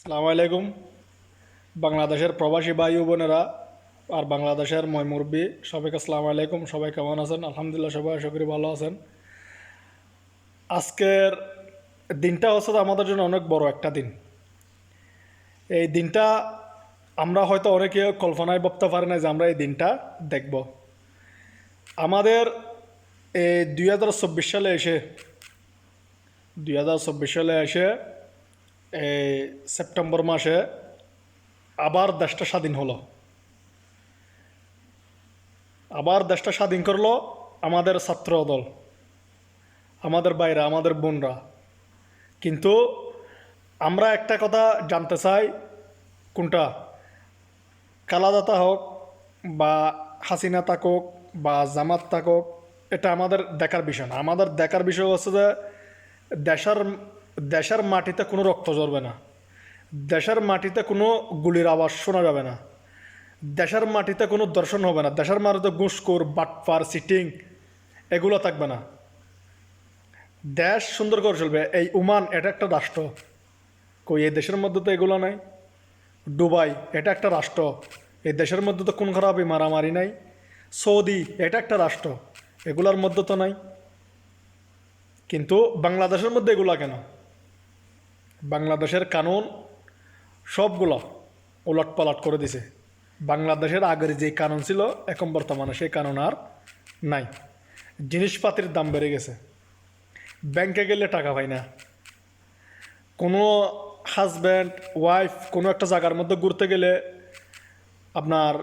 আসসালামু আলাইকুম। বাংলাদেশের প্রবাসী ভাই ও বোনেরা আর বাংলাদেশের মুরব্বী সবাইকে আসসালামু আলাইকুম। সবাই কেমন আছেন? আলহামদুলিল্লাহ, সবাই আশা করি ভালো আছেন। আজকের দিনটা হচ্ছে আমাদের জন্য অনেক বড় একটা দিন। এই দিনটা আমরা হয়তো অনেকে কল্পনায় ভাবতে পারি না যে আমরা এই দিনটা দেখব। আমাদের এই 2024 সালে এসে 2024 সালে এসে এই সেপ্টেম্বর মাসে আবার দেশটা স্বাধীন হলো। আবার দেশটা স্বাধীন করলো আমাদের ছাত্র দল, আমাদের ভাইরা, আমাদের বোনরা। কিন্তু আমরা একটা কথা জানতে চাই, কোনটা, কালাদাতা হোক বা হাসিনা থাকুক বা জামাত থাকুক, এটা আমাদের দেখার বিষয় না। আমাদের দেখার বিষয় হচ্ছে যে দেশের দেশের মাটিতে কোনো রক্ত ঝরবে না, দেশের মাটিতে কোনো গুলির আওয়াজ শোনা যাবে না, দেশের মাটিতে কোনো দর্শন হবে না, দেশের মাটিতে ঘুষখোর, বাটপার, সিটিং এগুলো থাকবে না। দেশ সুন্দর করে চলবে। এই ওমান এটা একটা রাষ্ট্র, কই এই দেশের মধ্যে তো এগুলো নাই। দুবাই এটা একটা রাষ্ট্র, এই দেশের মধ্যে তো কোন খারাপই মারামারি নাই। সৌদি এটা একটা রাষ্ট্র, এগুলার মধ্যে তো নাই। কিন্তু বাংলাদেশের মধ্যে এগুলা কেন? বাংলাদেশের কানুন সবগুলো উলট পালট করে দিছে। বাংলাদেশের আগের যে কানুন ছিল এখন বর্তমানে সেই কানুন আর নাই। জিনিসপাতির দাম বেড়ে গেছে, ব্যাংকে গেলে টাকা পাই না। কোনো হাজব্যান্ড ওয়াইফ কোনো একটা জায়গার মধ্যে ঘুরতে গেলে আপনার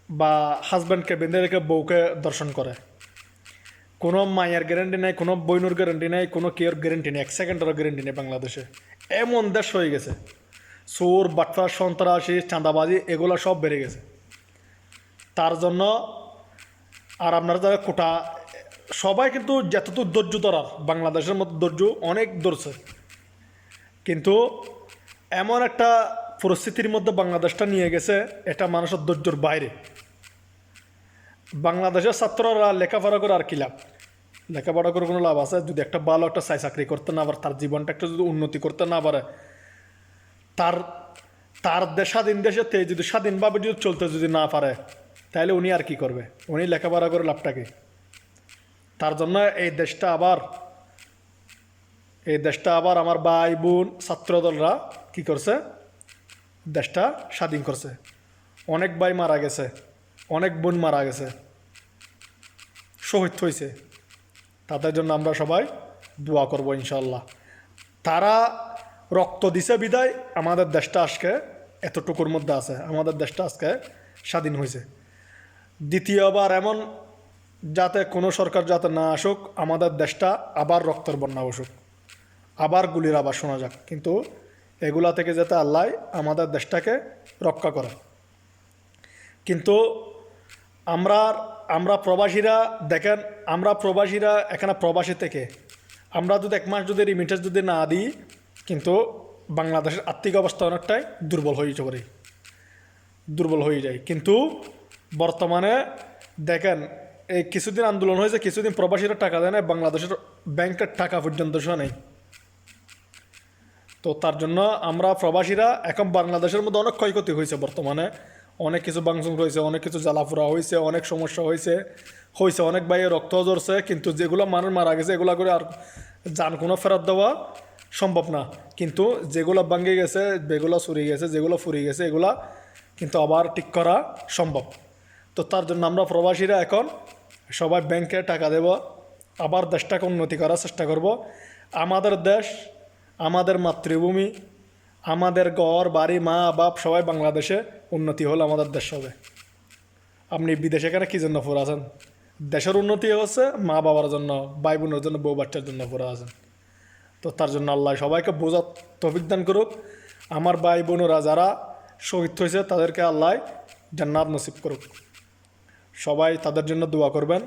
বা হাজব্যান্ডকে বেঁধে রেখে বউকে দর্শন করে। কোনো মায়ের গ্যারেন্টি নেই, কোনো বইনুর গ্যারেন্টি নেই, কোনো কেয়ার গ্যারেন্টি নেই, 1 সেকেন্ডেরও গ্যারেন্টি নেই। বাংলাদেশে এমন দেশ হয়ে গেছে, চোর, বাটফা, সন্ত্রাসী, চাঁদাবাজি এগুলো সব বেড়ে গেছে। তার জন্য আর আপনারা যারা কোটা সবাই কিন্তু যতটুকু ধৈর্য ধরার, বাংলাদেশের মতো ধৈর্য অনেক ধরছে। কিন্তু এমন একটা পরিস্থিতির মধ্যে বাংলাদেশটা নিয়ে গেছে, এটা মানুষের ধৈর্যর বাইরে। বাংলাদেশের ছাত্ররা লেখাপড়া করে আর কি লাভ? লেখাপড়া করে কোনো লাভ আছে যদি একটা ভালো একটা চাকরি করতে না পারে, তার জীবনটা একটা যদি উন্নতি করতে না পারে, তার তার স্বাধীন দেশে যদি স্বাধীনভাবে যদি চলতে যদি না পারে, তাহলে উনি আর কি করবে? উনি লেখাপড়া করে লাভটা কি? তার জন্য এই দেশটা আবার আমার ভাই বোন ছাত্রদলরা কি করছে? দেশটা স্বাধীন করছে। অনেক ভাই মারা গেছে, অনেক বোন মারা গেছে, শহীদ হয়েছে। তাদের জন্য আমরা সবাই দোয়া করব ইনশাল্লাহ। তারা রক্ত দিছে বিদায় আমাদের দেশটা আজকে এতটুকুর মধ্যে আছে, আমাদের দেশটা আজকে স্বাধীন হয়েছে। দ্বিতীয়বার এমন যাতে কোনো সরকার যাতে না আসুক, আমাদের দেশটা আবার রক্তের বন্যা বসুক, আবার গুলির আবার শোনা যাক। কিন্তু এগুলা থেকে যাতে আল্লাহ আমাদের দেশটাকে রক্ষা করে। কিন্তু আমরা আমরা প্রবাসীরা দেখেন, আমরা প্রবাসীরা এখানে প্রবাসী থেকে আমরা যদি 1 মাস যদি রিমিটেন্স যদি না দিই, কিন্তু বাংলাদেশের আর্থিক অবস্থা অনেকটাই দুর্বল হয়ে যায়। কিন্তু বর্তমানে দেখেন, এই কিছুদিন আন্দোলন হয়েছে, কিছুদিন প্রবাসীরা টাকা দেয় না, বাংলাদেশের ব্যাংকের টাকা পর্যন্ত নেই। তো তার জন্য আমরা প্রবাসীরা এখন বাংলাদেশের মধ্যে অনেক ক্ষয়ক্ষতি হয়েছে। বর্তমানে অনেক কিছু ভাঙচুর হয়েছে, অনেক কিছু জ্বালাফোড়া হয়েছে, অনেক সমস্যা হয়েছে, অনেক ভাইয়ের রক্ত ঝরছে। কিন্তু যেগুলো মানুষ মারা গেছে এগুলো করে আর যান কোনো ফেরত দেওয়া সম্ভব না। কিন্তু যেগুলো ভাঙে গেছে, যেগুলো চুরি গেছে, যেগুলো ফুরিয়ে গেছে, এগুলা কিন্তু আবার ঠিক করা সম্ভব। তো তার জন্য আমরা প্রবাসীরা এখন সবাই ব্যাংকে টাকা দেব, আবার দেশটাকে উন্নতি করার চেষ্টা করব। আমাদের দেশ, আমাদের মাতৃভূমি, আমাদের ঘর বাড়ি, মা বাপ সবাই বাংলাদেশে উন্নতি হলে আমাদের দেশ হবে। আপনি বিদেশে এখানে কী জন্য পড়ে আছেন? দেশের উন্নতি হচ্ছে মা বাবার জন্য, ভাই বোনের জন্য, বউ বাচ্চার জন্য পড়ে আছেন। তো তার জন্য আল্লাহ সবাইকে বোঝার তৌফিক দান করুক। আমার ভাই বোনেরা যারা শহীদ হয়েছে তাদেরকে আল্লাহ জান্নাত নসিব করুক। সবাই তাদের জন্য দোয়া করবেন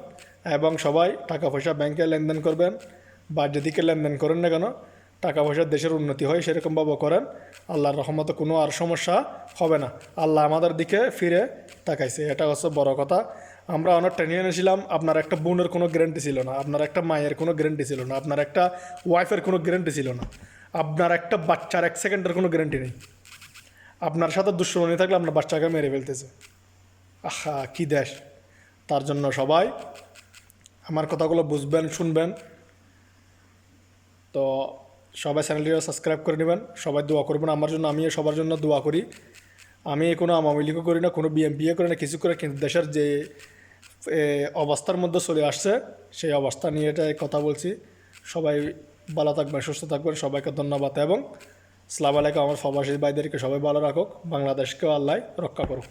এবং সবাই টাকা পয়সা ব্যাংকে লেনদেন করবেন, বা যেদিকে লেনদেন করেন না কেন, টাকা পয়সার দেশের উন্নতি হয় সেরকমভাবে করেন। আল্লাহর রহমতে কোনো আর সমস্যা হবে না। আল্লাহ আমাদের দিকে ফিরে তাকাইছে, এটা হচ্ছে বড় কথা। আমরা অনেক টেনশনে ছিলাম। আপনার একটা বোনের কোনো গ্যারেন্টি ছিল না, আপনার একটা মায়ের কোনো গ্যারেন্টি ছিল না, আপনার একটা ওয়াইফের কোনো গ্যারেন্টি ছিল না। আপনার একটা বাচ্চার 1 সেকেন্ডের কোনো গ্যারান্টি নেই। আপনার সাথে দুশ্মনী থাকলে আপনার বাচ্চাকে মেরে ফেলতেছে। আহা কি দেশ! তার জন্য সবাই আমার কথাগুলো বুঝবেন, শুনবেন। তো সবাই চ্যানেলটিকে সাবস্ক্রাইব করে নেবেন, সবাই দোয়া করবেন আমার জন্য, আমিও সবার জন্য দোয়া করি। আমি কোনো আওয়ামী লীগও করি না, কোনো বিএনপিও করি না, কিছু করে, কিন্তু দেশের যে অবস্থার মধ্যে চলে আসছে সেই অবস্থা নিয়ে এটাই কথা বলছি। সবাই ভালো থাকবেন, সুস্থ থাকবেন, সবাইকে ধন্যবাদ এবং আসসালামু আলাইকুম। আমার প্রবাসী ভাইদেরকে সবাই ভালো রাখুক, বাংলাদেশকেও আল্লাহ রক্ষা করুক।